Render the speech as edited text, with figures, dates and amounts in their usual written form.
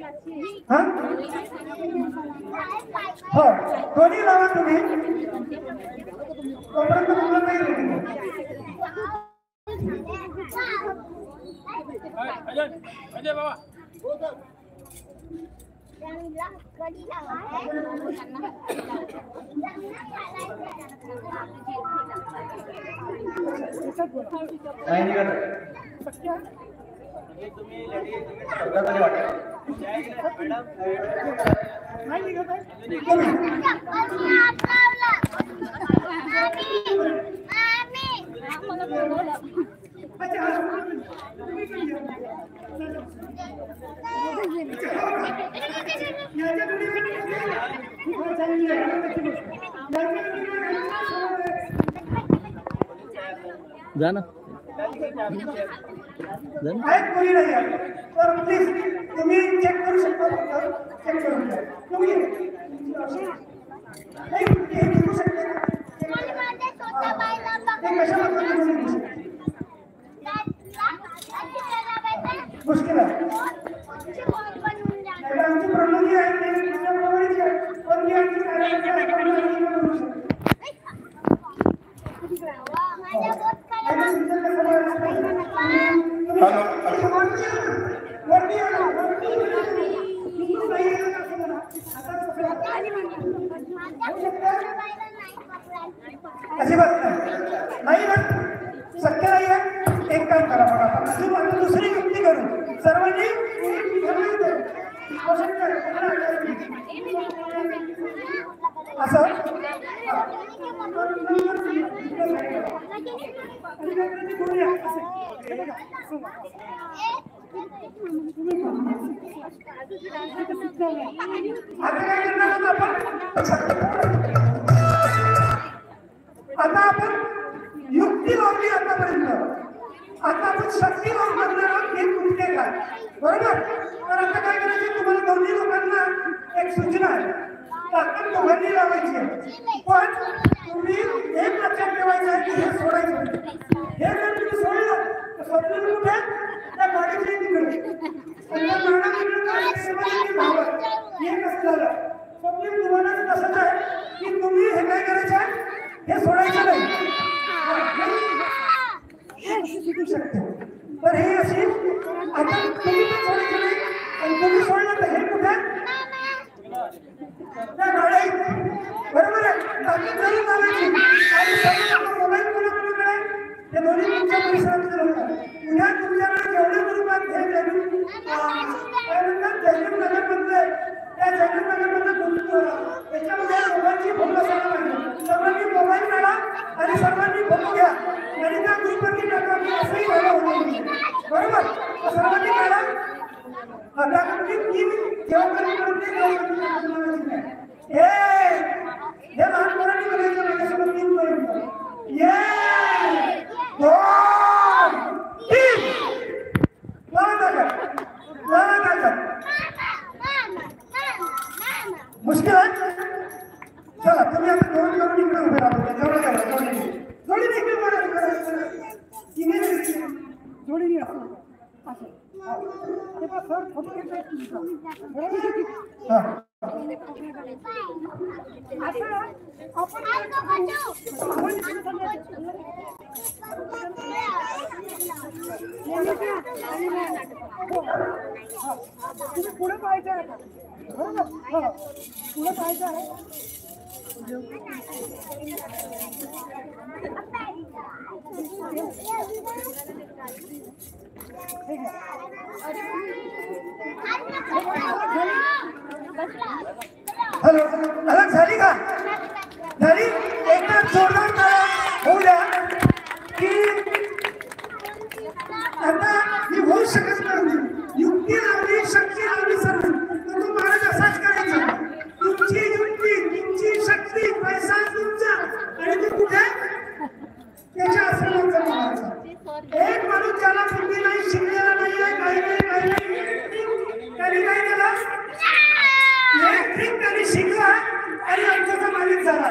हा हो दोन्ही लावा तुम्ही तोपर्यंत तुम्हाला नाही अजय बाबा जाना कोणी नाही तर प्लीज तुम्ही चेक करू शकता चेक करून घ्या तुम्ही घेऊ शकता मुश्किल आहे आमची प्रणाली आहे अजिबात नाही ना शक्य नाही आहे एक काम करा बघा आपण दुसरी युक्ती करू सर्वांनी असं आता आपण युक्ती लावली आतापर्यंत आता आपण शक्ती लावून बघणार आहोत हे कुठे काय बरोबर तर आता काय करायचं तुम्हाला दोन्ही लोकांना एक सूचना आहे ताकद दोघांनी लावायची आहे पण तुम्ही एक लक्षात ठेवायचं आहे की हे सोडायचं हे जर तुम्ही सोडलं तर स्वप्न कुठे त्या गाडीची तिकडे हे कसं झालं स्वप्न तुम्हाला तसंच आहे की तुम्ही हे काय करायचं आहे हे सोडायचं नाही शिकू शकते तर हे अशी आता तुम्ही पण सोडायचं नाही आणि तुम्ही सोडलं तर हे कुठे त्या गाड्या बरोबर आहे ताकद जरूर लावायची आणि मोबाईल कोणाकडे हे दोन्ही तुमच्या परिसरातले लोक उद्या तुमच्याकडे जेवढे रूपात हे जैनूर नगरमधले त्या जैनूर नगरमधलं त्याच्यामध्ये मोबाईलची फोटो असायला पाहिजे सर्वांनी मोबाईल काढा आणि सर्वांनी फोटो घ्या आणि त्या ग्रुपवरती टाका असंही व्हायला होणार बरोबर सर्वांनी काढा आता टीम जेव्हा हे लहान मुलांनी बघायचं माझ्यासोबत टीम पर्यंत ये दोन तीन लावा मुश्किल आहे चला तुम्ही आता दोन करून इकडे उभे राहतो जेवढं काय जोडी देखील जोडी पुढे पाहायचं आहे पुढे पाहायचं आहे हॅलो अलग झाली का झाली एकदा जोरदार होऊ द्या की आता ही होऊ शकत नाही युक्ती लावली शक्ती लावली सर्व तर तो महाराज असाच करायचा तुमची युक्ती तुमची शक्ती पैसा तुमचा आणि तो कुठे त्याच्या आश्रमात जमावायचा एक माणूस ज्याला बुद्धी नाही शिकलेला नाही आहे काही नाही त्यांनी काय केलं एक ट्रिक त्यांनी शिकला आणि आमच्याचा मालिक झाला